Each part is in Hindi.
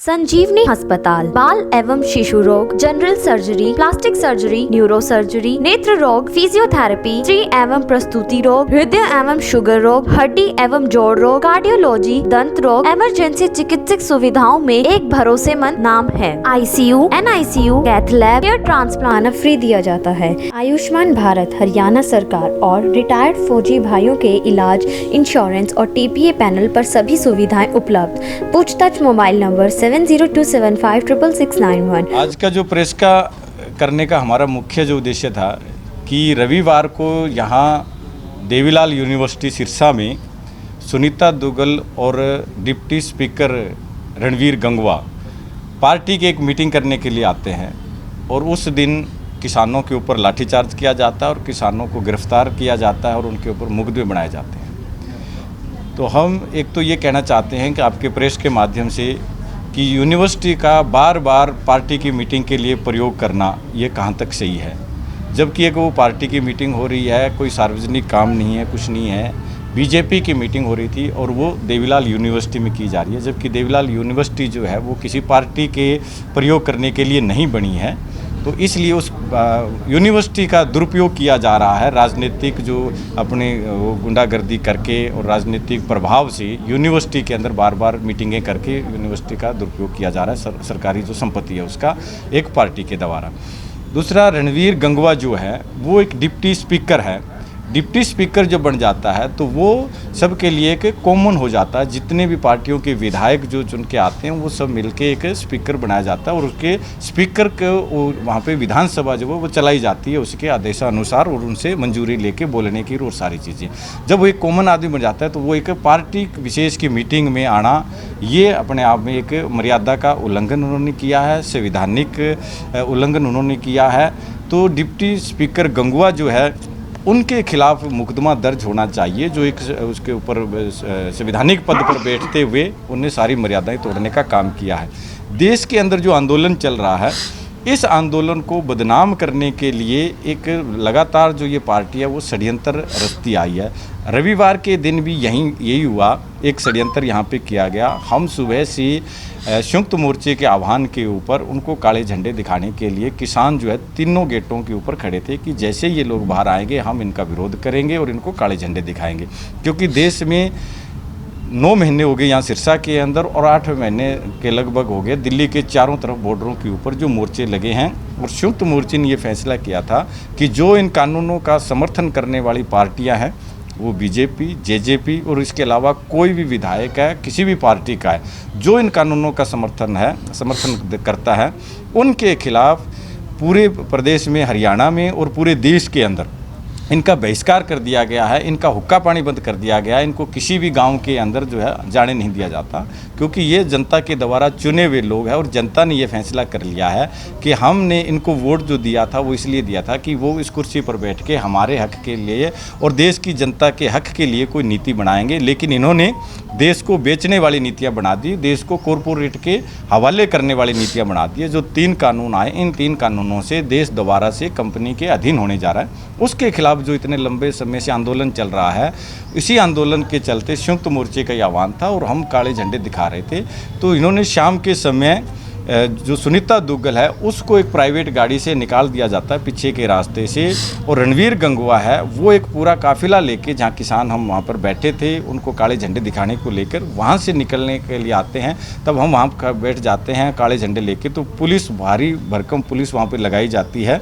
संजीवनी अस्पताल बाल एवं शिशु रोग, general surgery, plastic surgery, neuro surgery, नेत्र रोग, फिजियोथेरेपी, स्त्री एवं प्रसूति रोग, हृदय एवं शुगर रोग, हड्डी एवं जोड़ रोग, कार्डियोलॉजी, दंत रोग, इमरजेंसी चिकित्सक सुविधाओं में एक भरोसेमंद नाम है। ICU, NICU, cath lab, hair transplant free दिया जाता है। आयुष्मान भारत हरियाणा सरकार और रिटायर्ड फौजी भाइयों के इलाज, इंश्योरेंस और TPA पैनल पर सभी सुविधाएं उपलब्ध। पूछताछ मोबाइल नंबर 7027566691। आज का जो प्रेस का करने का हमारा मुख्य जो उद्देश्य था कि रविवार को यहाँ देवीलाल यूनिवर्सिटी सिरसा में सुनीता दुग्गल और deputy speaker Ranveer Gangwa party की एक मीटिंग करने के लिए आते हैं और उस दिन किसानों के ऊपर लाठीचार्ज किया जाता है और किसानों को गिरफ्तार किया जाता है और उनके ऊपर मुकदमे बनाए जाते हैं। तो हम एक तो ये कहना चाहते हैं कि आपके प्रेस के माध्यम से कि यूनिवर्सिटी का बार बार पार्टी की मीटिंग के लिए प्रयोग करना ये कहाँ तक सही है, जबकि एक वो पार्टी की मीटिंग हो रही है, कोई सार्वजनिक काम नहीं है, कुछ नहीं है। बीजेपी की मीटिंग हो रही थी और वो देवीलाल यूनिवर्सिटी में की जा रही है, जबकि देवीलाल यूनिवर्सिटी जो है वो किसी पार्टी के प्रयोग करने के लिए नहीं बनी है। तो इसलिए उस यूनिवर्सिटी का दुरुपयोग किया जा रहा है, राजनीतिक जो अपने गुंडागर्दी करके और राजनीतिक प्रभाव से यूनिवर्सिटी के अंदर बार बार मीटिंगें करके यूनिवर्सिटी का दुरुपयोग किया जा रहा है, सरकारी जो संपत्ति है उसका एक पार्टी के द्वारा। दूसरा, रणवीर गंगवा जो है वो एक डिप्टी स्पीकर है। डिप्टी स्पीकर जो बन जाता है तो वो सबके लिए एक कॉमन हो जाता है। जितने भी पार्टियों के विधायक जो चुन के आते हैं वो सब मिलके एक स्पीकर बनाया जाता है और उसके स्पीकर को वहाँ पे विधानसभा जो वो चलाई जाती है उसके आदेशानुसार और उनसे मंजूरी लेके बोलने की और सारी चीज़ें। जब वो एक कॉमन आदमी बन जाता है तो वो एक पार्टी विशेष की मीटिंग में आना ये अपने आप में एक मर्यादा का उल्लंघन उन्होंने किया है, संवैधानिक उल्लंघन उन्होंने किया है। तो डिप्टी स्पीकर गंगवा जो है उनके खिलाफ मुकदमा दर्ज होना चाहिए, जो एक उसके ऊपर संवैधानिक पद पर बैठते हुए उन्हें सारी मर्यादाएं तोड़ने का काम किया है। देश के अंदर जो आंदोलन चल रहा है इस आंदोलन को बदनाम करने के लिए एक लगातार जो ये पार्टी है वो षड्यंत्र रचती आई है। रविवार के दिन भी यही हुआ, एक षड्यंत्र यहाँ पे किया गया। हम सुबह से संयुक्त मोर्चे के आह्वान के ऊपर उनको काले झंडे दिखाने के लिए किसान जो है तीनों गेटों के ऊपर खड़े थे कि जैसे ये लोग बाहर आएंगे हम इनका विरोध करेंगे और इनको काले झंडे दिखाएंगे। क्योंकि देश में 9 महीने हो गए यहाँ सिरसा के अंदर और 8 महीने के लगभग हो गए दिल्ली के चारों तरफ बॉर्डरों के ऊपर जो मोर्चे लगे हैं और संयुक्त मोर्चे ने ये फैसला किया था कि जो इन कानूनों का समर्थन करने वाली पार्टियां हैं वो बीजेपी, जेजेपी और इसके अलावा कोई भी विधायक है किसी भी पार्टी का है जो इन कानूनों का समर्थन करता है उनके खिलाफ पूरे प्रदेश में, हरियाणा में और पूरे देश के अंदर इनका बहिष्कार कर दिया गया है, इनका हुक्का पानी बंद कर दिया गया है। इनको किसी भी गांव के अंदर जो है जाने नहीं दिया जाता, क्योंकि ये जनता के द्वारा चुने हुए लोग हैं और जनता ने ये फैसला कर लिया है कि हमने इनको वोट जो दिया था वो इसलिए दिया था कि वो इस कुर्सी पर बैठ के हमारे हक के लिए और देश की जनता के हक के लिए कोई नीति बनाएंगे। लेकिन इन्होंने देश को बेचने वाली नीतियाँ बना दी, देश को कॉरपोरेट के हवाले करने वाली नीतियाँ बना दी। जो 3 कानून आए इन 3 कानूनों से देश दोबारा से कंपनी के अधीन होने जा रहा है। उसके खिलाफ जो इतने लंबे समय से आंदोलन चल रहा है, इसी आंदोलन के चलते संयुक्त मोर्चे का आह्वान था और हम काले झंडे दिखा रहे थे। तो इन्होंने शाम के समय जो सुनीता दुग्गल है उसको एक प्राइवेट गाड़ी से निकाल दिया जाता है पीछे के रास्ते से, और रणवीर गंगवा है वो एक पूरा काफिला लेके, जहाँ किसान हम वहाँ पर बैठे थे उनको काले झंडे दिखाने को लेकर वहाँ से निकलने के लिए आते हैं। तब हम वहाँ बैठ जाते हैं काले झंडे लेके, तो पुलिस, भारी भरकम पुलिस वहाँ पर लगाई जाती है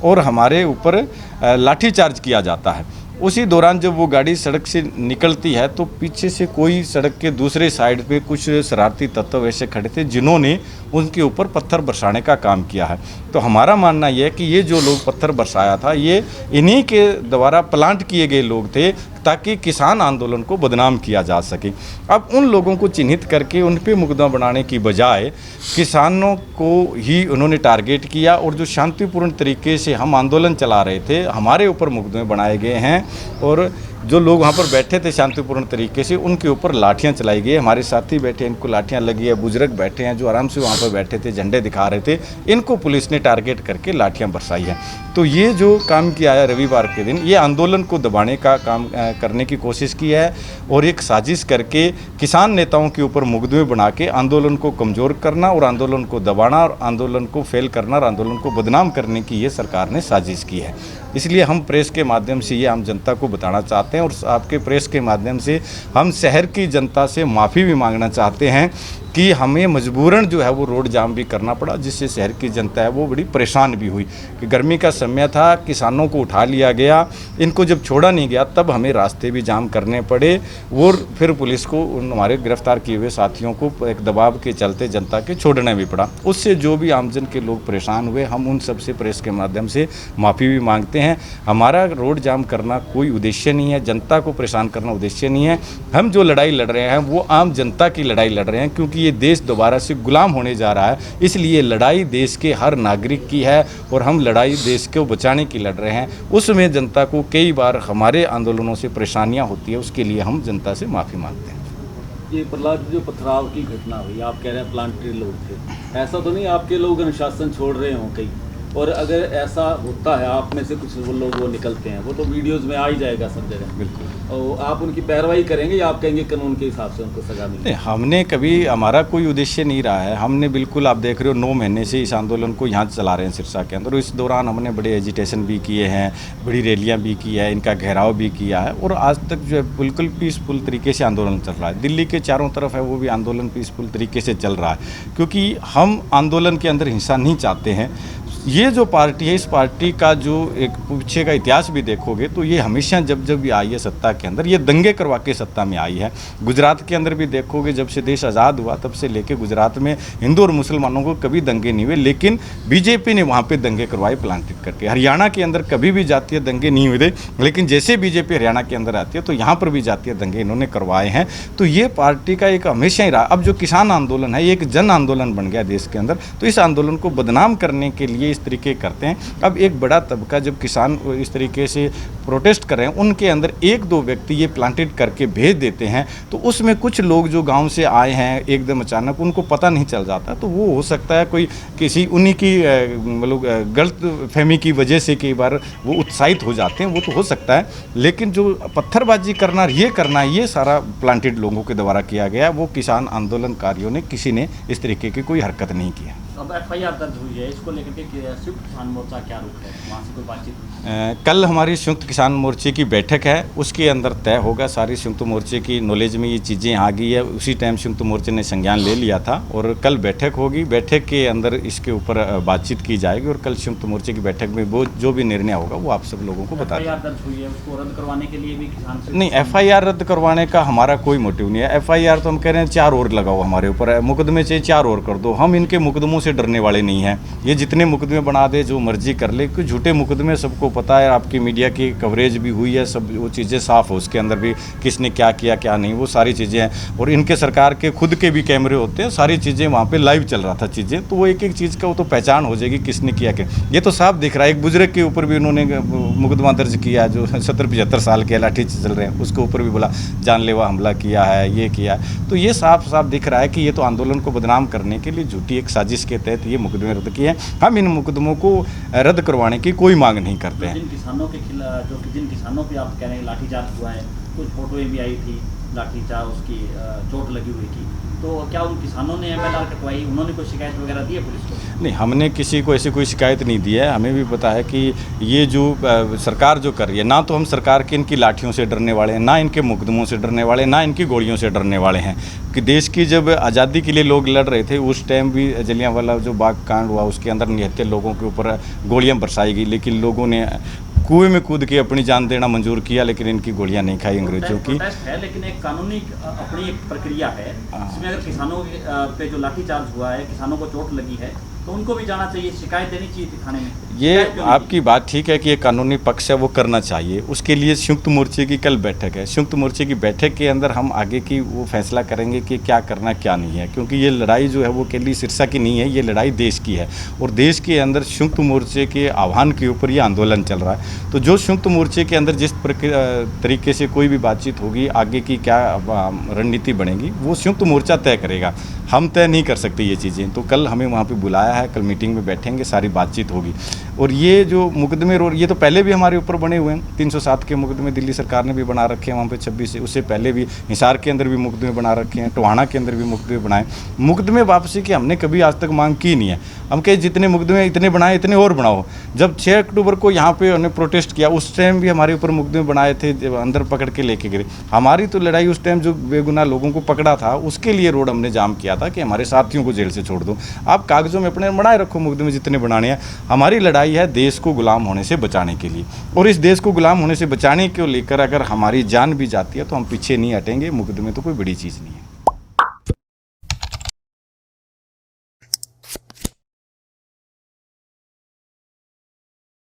और हमारे ऊपर लाठीचार्ज किया जाता है। उसी दौरान जब वो गाड़ी सड़क से निकलती है तो पीछे से कोई सड़क के दूसरे साइड पे कुछ शरारती तत्व ऐसे खड़े थे जिन्होंने उनके ऊपर पत्थर बरसाने का काम किया है। तो हमारा मानना यह है कि ये जो लोग पत्थर बरसाया था ये इन्हीं के द्वारा प्लांट किए गए लोग थे ताकि किसान आंदोलन को बदनाम किया जा सके। अब उन लोगों को चिन्हित करके उन पे मुकदमा बनाने की बजाय किसानों को ही उन्होंने टारगेट किया और जो शांतिपूर्ण तरीके से हम आंदोलन चला रहे थे हमारे ऊपर मुकदमे बनाए गए हैं और जो लोग वहाँ पर बैठे थे शांतिपूर्ण तरीके से, उनके ऊपर लाठियाँ चलाई गई। हमारे साथी बैठे, इनको लाठियाँ लगी है। बुजुर्ग बैठे हैं जो आराम से वहाँ पर बैठे थे, झंडे दिखा रहे थे, इनको पुलिस ने टारगेट करके लाठियाँ बरसाई हैं। तो ये जो काम किया है रविवार के दिन, ये आंदोलन को दबाने का काम करने की कोशिश की है और एक साजिश करके किसान नेताओं के ऊपर मुकदमे बना के आंदोलन को कमज़ोर करना और आंदोलन को दबाना और आंदोलन को फेल करना और आंदोलन को बदनाम करने की ये सरकार ने साजिश की है। इसलिए हम प्रेस के माध्यम से ये आम जनता को बताना चाहते हैं और आपके प्रेस के माध्यम से हम शहर की जनता से माफ़ी भी मांगना चाहते हैं कि हमें मजबूरन जो है वो रोड जाम भी करना पड़ा, जिससे शहर की जनता है वो बड़ी परेशान भी हुई कि गर्मी का समय था, किसानों को उठा लिया गया, इनको जब छोड़ा नहीं गया तब हमें रास्ते भी जाम करने पड़े और फिर पुलिस को हमारे गिरफ्तार किए हुए साथियों को एक दबाव के चलते जनता के छोड़ना भी पड़ा। उससे जो भी आमजन के लोग परेशान हुए, हम उन सब से प्रेस के माध्यम से माफ़ी भी मांगते हैं। हमारा रोड जाम करना कोई उद्देश्य नहीं है, जनता को परेशान करना उद्देश्य नहीं है। हम जो लड़ाई लड़ रहे हैं वो आम जनता की लड़ाई लड़ रहे हैं, क्योंकि ये देश दोबारा से गुलाम होने जा रहा है। इसलिए लड़ाई देश के हर नागरिक की है और हम लड़ाई देश को बचाने की लड़ रहे हैं। उसमें जनता को कई बार हमारे आंदोलनों से परेशानियां होती है, उसके लिए हम जनता से माफ़ी मांगते हैं। ये प्रहलाद जो पथराव की घटना हुई, आप कह रहे हैं प्लांटेड लोग थे, ऐसा तो नहीं आपके लोग अनुशासन छोड़ रहे हों कहीं? और अगर ऐसा होता है, आप में से कुछ वो लोग वो निकलते हैं, वो तो वीडियोस में आ ही जाएगा सब जगह। बिल्कुल। और आप उनकी पैरवाई करेंगे या आप कहेंगे कानून के हिसाब से उनको सजा मिले? नहीं, हमने कभी, हमारा कोई उद्देश्य नहीं रहा है। हमने बिल्कुल, आप देख रहे हो 9 महीने से इस आंदोलन को यहाँ चला रहे हैं सिरसा के अंदर। इस दौरान हमने बड़े एजिटेशन भी किए हैं, बड़ी रैलियाँ भी की है, इनका घेराव भी किया है और आज तक जो है बिल्कुल पीसफुल तरीके से आंदोलन चल रहा है। दिल्ली के चारों तरफ है वो भी आंदोलन पीसफुल तरीके से चल रहा है, क्योंकि हम आंदोलन के अंदर हिंसा नहीं चाहते हैं। ये जो पार्टी है, इस पार्टी का जो एक पीछे का इतिहास भी देखोगे तो ये हमेशा जब जब भी आई है सत्ता के अंदर, ये दंगे करवा के सत्ता में आई है। गुजरात के अंदर भी देखोगे, जब से देश आज़ाद हुआ तब से लेके गुजरात में हिंदू और मुसलमानों को कभी दंगे नहीं हुए, लेकिन बीजेपी ने वहाँ पे दंगे करवाए प्लांटेड करके। हरियाणा के अंदर कभी भी जातीय दंगे नहीं हुए थे, लेकिन जैसे बीजेपी हरियाणा के अंदर आती है तो यहाँ पर भी जातीय दंगे इन्होंने करवाए हैं। तो ये पार्टी का एक हमेशा ही रहा। अब जो किसान आंदोलन है, ये एक जन आंदोलन बन गया देश के अंदर, तो इस आंदोलन को बदनाम करने के लिए इस तरीके करते हैं। अब एक बड़ा तबका, जब किसान इस तरीके से प्रोटेस्ट कर रहे हैं, उनके अंदर 1-2 व्यक्ति ये प्लांटेड करके भेज देते हैं, तो उसमें कुछ लोग जो गांव से आए हैं एकदम अचानक, उनको पता नहीं चल जाता, तो वो हो सकता है कोई किसी उन्हीं की मतलब गलत फहमी की वजह से कई बार वो उत्साहित हो जाते हैं, वो तो हो सकता है। लेकिन जो पत्थरबाजी करना, ये सारा प्लांटेड लोगों के द्वारा किया गया। वो किसान आंदोलनकारियों ने, किसी ने इस तरीके की कोई हरकत नहीं किया। अब एफआईआर दर्ज हुई है, इसको लेकर के संयुक्त किसान मोर्चा क्या रुख है, वहाँ से कोई बातचीत? कल हमारी संयुक्त किसान मोर्चे की बैठक है, उसके अंदर तय होगा। सारी संयुक्त मोर्चे की नॉलेज में ये चीज़ें आ गई है, उसी टाइम संयुक्त मोर्चे ने संज्ञान ले लिया था और कल बैठक होगी। बैठक के अंदर इसके ऊपर बातचीत की जाएगी और कल संयुक्त मोर्चे की बैठक में वो जो भी निर्णय होगा वो आप सब लोगों को बता देंगे। एफआईआर दर्ज हुई है, उसको रद्द करवाने के लिए भी किसान नहीं, एफआईआर रद्द करवाने का हमारा कोई मोटिव नहीं है। एफआईआर तो हम कह रहे हैं 4 और लगाओ, हमारे ऊपर मुकदमे से 4 और कर दो। हम इनके मुकदमों से डरने वाले नहीं हैं। ये जितने मुकदमे बना दे, जो मर्जी कर ले, क्योंकि झूठे मुकदमे सबको पता है। आपकी मीडिया की कवरेज भी हुई है, सब वो चीज़ें साफ हो, उसके अंदर भी किसने क्या किया क्या नहीं, वो सारी चीज़ें हैं। और इनके सरकार के खुद के भी कैमरे होते हैं, सारी चीज़ें वहाँ पे लाइव चल रहा था चीज़ें, तो वो एक एक चीज़ का वो तो पहचान हो जाएगी किसने किया क्या। ये तो साफ दिख रहा है। एक बुजुर्ग के ऊपर भी उन्होंने मुकदमा दर्ज किया, जो 70-75 साल के लाठी चल रहे हैं, उसके ऊपर भी बोला जानलेवा हमला किया है, ये किया है। तो ये साफ साफ दिख रहा है कि ये तो आंदोलन को बदनाम करने के लिए झूठी एक साजिश के तहत ये मुकदमे रद्द किए हैं। हम इन मुकदमों को रद्द करवाने की कोई मांग नहीं करते हैं। जिन किसानों के खिलाफ, जिन किसानों पे आप कह रहे हैं लाठीचार्ज हुआ है, कुछ फोटोएं भी आई थी लाठीचार्ज, उसकी चोट लगी हुई थी, तो क्या उन किसानों ने एमएलआर कटवाई, उन्होंने कोई शिकायत वगैरह दी है पुलिस को? नहीं, हमने किसी को ऐसी कोई शिकायत नहीं दी है। हमें भी पता है कि ये जो सरकार जो कर रही है, ना तो हम सरकार के इनकी लाठियों से डरने वाले हैं, ना इनके मुकदमों से डरने वाले, ना इनकी गोलियों से डरने वाले हैं। कि देश की जब आज़ादी के लिए लोग लड़ रहे थे, उस टाइम भी जलियांवाला जो बाग कांड हुआ, उसके अंदर निहत्थे लोगों के ऊपर गोलियां बरसाई गई, लेकिन लोगों ने कुएं में कूद के अपनी जान देना मंजूर किया, लेकिन इनकी गोलियां नहीं खाई अंग्रेजों की। है, लेकिन एक कानूनी अपनी एक प्रक्रिया है, इसमें अगर किसानों पे जो लाठीचार्ज हुआ है, किसानों को चोट लगी है, तो उनको भी जाना चाहिए, शिकायत देनी चाहिए थी थाने में। ये शिकायत क्यों नहीं आपकी बात ठीक है कि ये कानूनी पक्ष है वो करना चाहिए। उसके लिए संयुक्त मोर्चे की कल बैठक है। संयुक्त मोर्चे की बैठक के अंदर हम आगे की वो फैसला करेंगे कि क्या करना क्या नहीं है, क्योंकि ये लड़ाई जो है वो केवल सिरसा की नहीं है, ये लड़ाई देश की है और देश के अंदर संयुक्त मोर्चे के आह्वान के ऊपर ये आंदोलन चल रहा है। तो जो संयुक्त मोर्चे के अंदर जिस तरीके से कोई भी बातचीत होगी, आगे की क्या रणनीति बनेगी, वो संयुक्त मोर्चा तय करेगा। हम तय नहीं कर सकते ये चीज़ें। तो कल हमें वहाँ पे बुलाया है, कल मीटिंग में बैठेंगे, सारी बातचीत होगी। और ये जो मुकदमे ये तो पहले भी हमारे ऊपर बने हुए हैं। 307 के मुकदमे दिल्ली सरकार ने भी बना रखे हैं वहाँ पे 26 से, उससे पहले भी हिसार के अंदर भी मुकदमे बना रखे हैं, टोहाना के अंदर भी मुकदमे बनाए। मुकदमे वापसी की हमने कभी आज तक मांग की नहीं है। हम कहे जितने मुकदमे इतने बनाए इतने और बनाओ। जब 6 अक्टूबर को यहाँ पे हमने प्रोटेस्ट किया, उस टाइम भी हमारे ऊपर मुकदमे बनाए थे, अंदर पकड़ के लेके गए। हमारी तो लड़ाई उस टाइम जो बेगुनाह लोगों को पकड़ा था उसके लिए रोड हमने जाम किया था कि हमारे साथियों को जेल से छोड़ दो। आप कागजों में अपने बनाए रखो मुकदमे जितने बनाने हैं। हमारी लड़ाई है देश को गुलाम होने से बचाने के लिए, और इस देश को गुलाम होने से बचाने को लेकर अगर हमारी जान भी जाती है तो हम पीछे नहीं हटेंगे। मुकदमे तो कोई बड़ी चीज़ नहीं है।